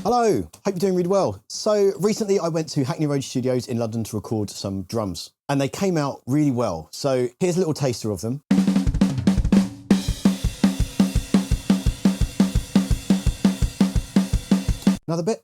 Hello, hope you're doing really well. So recently I went to Hackney Road Studios in London to record some drums and they came out really well. So here's a little taster of them. Another bit.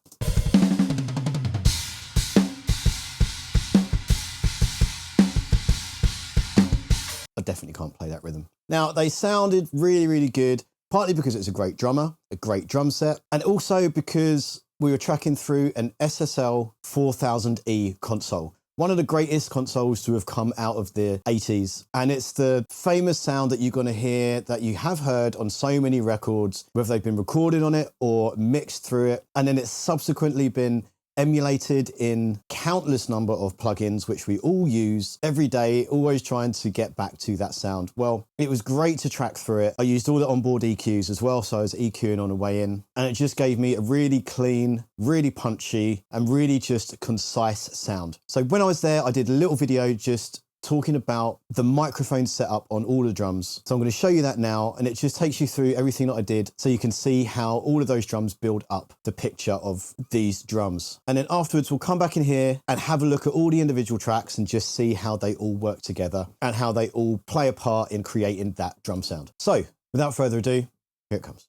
I definitely can't play that rhythm. Now they sounded really, really good. Partly because it's a great drummer, a great drum set, and also because we were tracking through an SSL 4000E console. One of the greatest consoles to have come out of the 80s. And it's the famous sound that you're gonna hear that you have heard on so many records, whether they've been recorded on it or mixed through it. And then it's subsequently been emulated in countless number of plugins, which we all use every day, always trying to get back to that sound. Well, it was great to track through it. I used all the onboard EQs as well, so I was EQing on the way in, and it just gave me a really clean, really punchy, and really just concise sound. So when I was there, I did a little video just talking about the microphone setup on all the drums. So I'm going to show you that now, and it just takes you through everything that I did so you can see how all of those drums build up the picture of these drums. And then afterwards, we'll come back in here and have a look at all the individual tracks and just see how they all work together and how they all play a part in creating that drum sound. So without further ado, here it comes.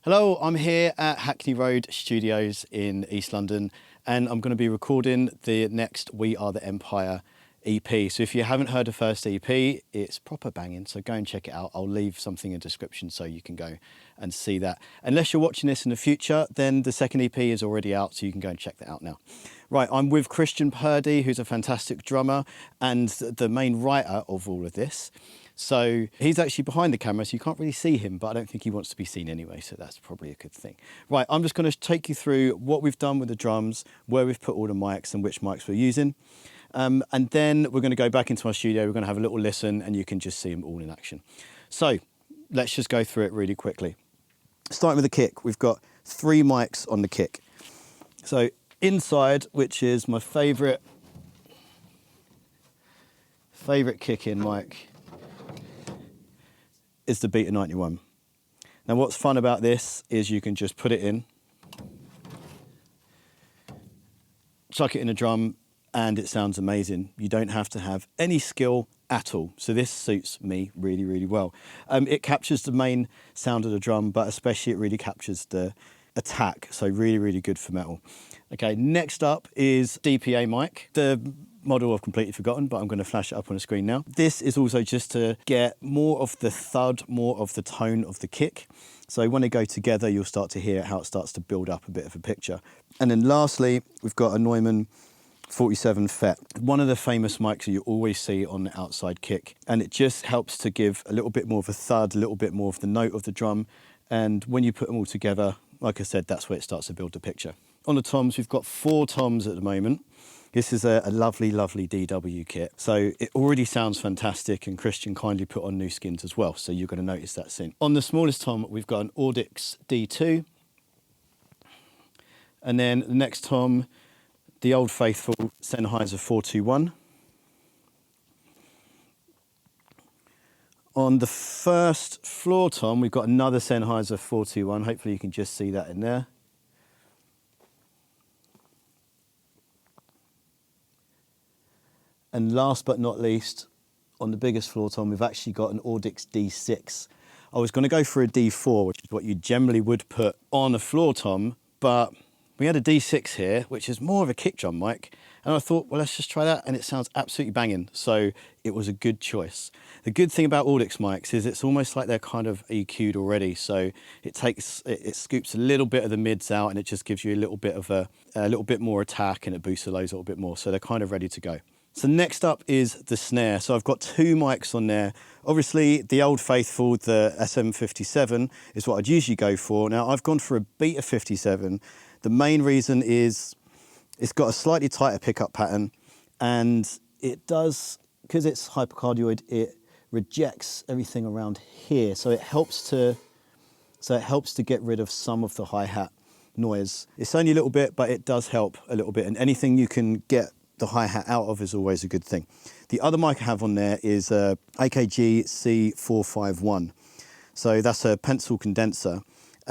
Hello, I'm here at Hackney Road Studios in East London, and I'm going to be recording the next We Are the Empire EP. So if you haven't heard the first EP, it's proper banging, so go and check it out. I'll leave something in the description so you can go and see that. Unless you're watching this in the future, then the second EP is already out, so you can go and check that out now. Right, I'm with Christian Purdy, who's a fantastic drummer and the main writer of all of this. So he's actually behind the camera, so you can't really see him, but I don't think he wants to be seen anyway, so that's probably a good thing. Right, I'm just going to take you through what we've done with the drums, where we've put all the mics and which mics we're using. And then we're going to go back into our studio, we're going to have a little listen, and you can just see them all in action. So let's just go through it really quickly. Starting with the kick, we've got 3 mics on the kick. So inside, which is my favourite kick-in mic, is the Beta 91. Now what's fun about this is you can just put it in, chuck it in a drum, and it sounds amazing. You don't have to have any skill at all. So this suits me really, really well. It captures the main sound of the drum, but especially it really captures the attack. So really, really good for metal. Okay, next up is DPA mic. The model I've completely forgotten, but I'm going to flash it up on the screen now. This is also just to get more of the thud, more of the tone of the kick. So when they go together, you'll start to hear how it starts to build up a bit of a picture. And then lastly, we've got a Neumann 47 FET, one of the famous mics that you always see on the outside kick, and it just helps to give a little bit more of a thud, a little bit more of the note of the drum, and when you put them all together, like I said, that's where it starts to build the picture. On the toms, we've got 4 toms at the moment. This is a lovely, lovely DW kit, so it already sounds fantastic, and Christian kindly put on new skins as well, so you're going to notice that soon. On the smallest tom, we've got an Audix D2, and then the next tom, the old faithful Sennheiser 421. On the first floor tom, we've got another Sennheiser 421. Hopefully you can just see that in there. And last but not least, on the biggest floor tom, we've actually got an Audix D6. I was going to go for a D4, which is what you generally would put on a floor tom, but we had a D6 here, which is more of a kick drum mic, and I thought, well, let's just try that, and it sounds absolutely banging, so it was a good choice. The good thing about Audix mics is it's almost like they're kind of EQ'd already, so it scoops a little bit of the mids out, and it just gives you a little bit more attack, and it boosts the lows a little bit more, so they're kind of ready to go. So next up is the snare. So I've got 2 mics on there. Obviously, the old faithful, the SM57, is what I'd usually go for. Now, I've gone for a Beta 57. The main reason is it's got a slightly tighter pickup pattern, and it does, because it's hypercardioid, it rejects everything around here. So it helps to get rid of some of the hi-hat noise. It's only a little bit, but it does help a little bit, and anything you can get the hi-hat out of is always a good thing. The other mic I have on there is AKG C451. So that's a pencil condenser.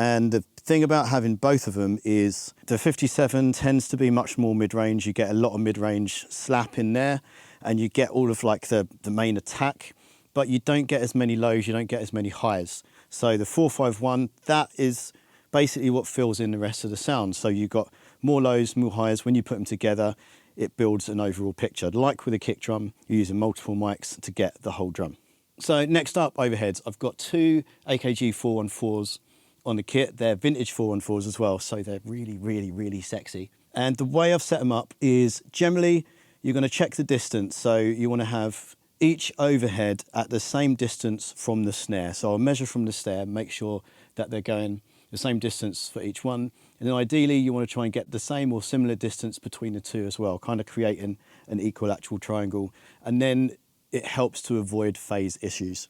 And the thing about having both of them is the 57 tends to be much more mid-range. You get a lot of mid-range slap in there, and you get all of like the main attack, but you don't get as many lows, you don't get as many highs. So the 451, that is basically what fills in the rest of the sound. So you've got more lows, more highs. When you put them together, it builds an overall picture. Like with a kick drum, you're using multiple mics to get the whole drum. So next up, overheads. I've got two AKG 414s on the kit. They're vintage 414s as well, so they're really, really, really sexy. And the way I've set them up is generally you're going to check the distance. So you want to have each overhead at the same distance from the snare. So I'll measure from the snare, make sure that they're going the same distance for each one. And then ideally you want to try and get the same or similar distance between the two as well, kind of creating an equilateral triangle. And then it helps to avoid phase issues.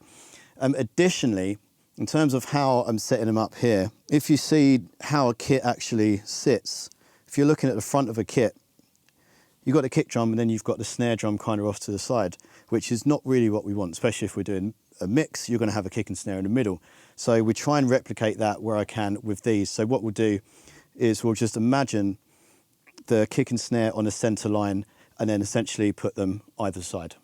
Additionally, in terms of how I'm setting them up here, if you see how a kit actually sits, if you're looking at the front of a kit, you've got the kick drum and then you've got the snare drum kind of off to the side, which is not really what we want, especially if we're doing a mix. You're going to have a kick and snare in the middle. So we try and replicate that where I can with these. So what we'll do is we'll just imagine the kick and snare on a center line and then essentially put them either side.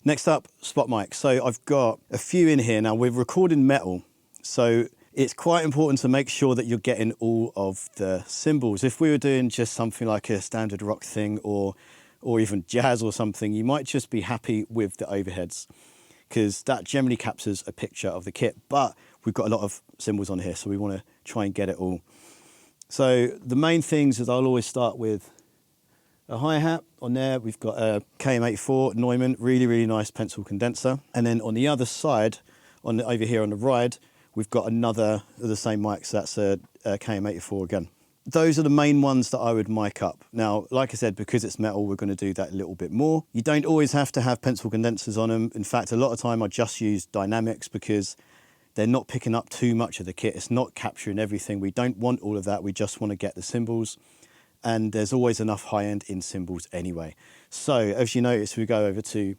Next up, spot mic. So I've got a few in here. Now we're recording metal, so it's quite important to make sure that you're getting all of the cymbals. If we were doing just something like a standard rock thing or even jazz or something, you might just be happy with the overheads because that generally captures a picture of the kit, but we've got a lot of cymbals on here, so we want to try and get it all. So the main things is I'll always start with a hi-hat. On there we've got a KM84 Neumann, really, really nice pencil condenser. And then on the other side, over here on the ride, we've got another of the same mic, so that's a KM84 again. Those are the main ones that I would mic up. Now, like I said, because it's metal, we're going to do that a little bit more. You don't always have to have pencil condensers on them. In fact, a lot of time I just use dynamics because they're not picking up too much of the kit. It's not capturing everything. We don't want all of that. We just want to get the cymbals. And there's always enough high-end in cymbals anyway. So as you notice, we go over to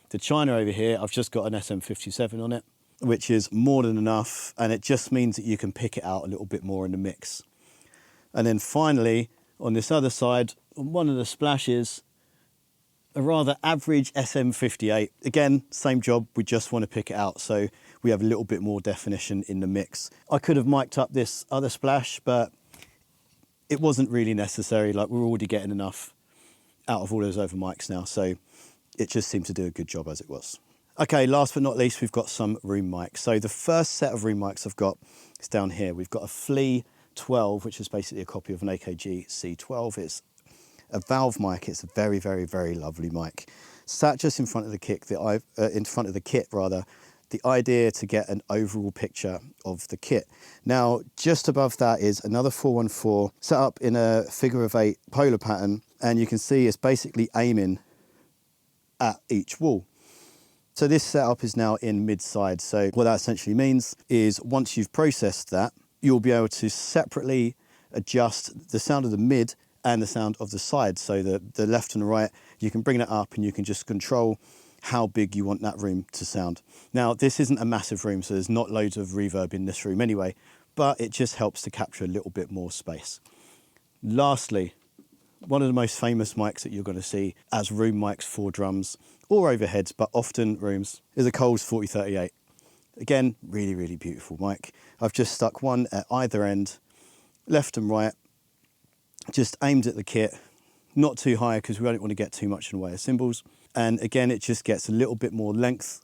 the China over here. I've just got an SM57 on it, which is more than enough. And it just means that you can pick it out a little bit more in the mix. And then finally, on this other side, on one of the splashes, a rather average SM58. Again, same job, we just want to pick it out so we have a little bit more definition in the mix. I could have mic'd up this other splash, but it wasn't really necessary. Like, we're already getting enough out of all those over mics now, so it just seemed to do a good job as it was. Okay, last but not least, we've got some room mics. So the first set of room mics I've got is down here. We've got a Flea 12, which is basically a copy of an AKG C12. It's a valve mic. It's a very, very, very lovely mic. Sat just in front of the kit, the idea to get an overall picture of the kit. Now, just above that is another 414 set up in a figure of 8 polar pattern, and you can see it's basically aiming at each wall. So this setup is now in mid-side. So what that essentially means is once you've processed that, you'll be able to separately adjust the sound of the mid and the sound of the side. So the left and the right, you can bring that up and you can just control how big you want that room to sound. Now, this isn't a massive room, so there's not loads of reverb in this room anyway, but it just helps to capture a little bit more space. Lastly, one of the most famous mics that you're going to see as room mics for drums or overheads, but often rooms, is a Coles 4038. Again, really, really beautiful mic. I've just stuck one at either end, left and right, just aimed at the kit, not too high because we don't want to get too much in the way of cymbals. And again, it just gets a little bit more length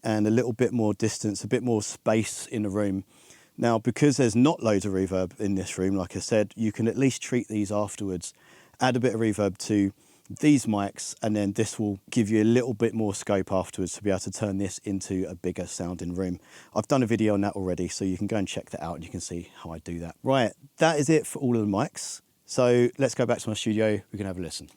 and a little bit more distance, a bit more space in the room. Now, because there's not loads of reverb in this room, like I said, you can at least treat these afterwards, add a bit of reverb to these mics, and then this will give you a little bit more scope afterwards to be able to turn this into a bigger sounding room. I've done a video on that already, so you can go and check that out and you can see how I do that. Right, that is it for all of the mics. So let's go back to my studio, we can have a listen.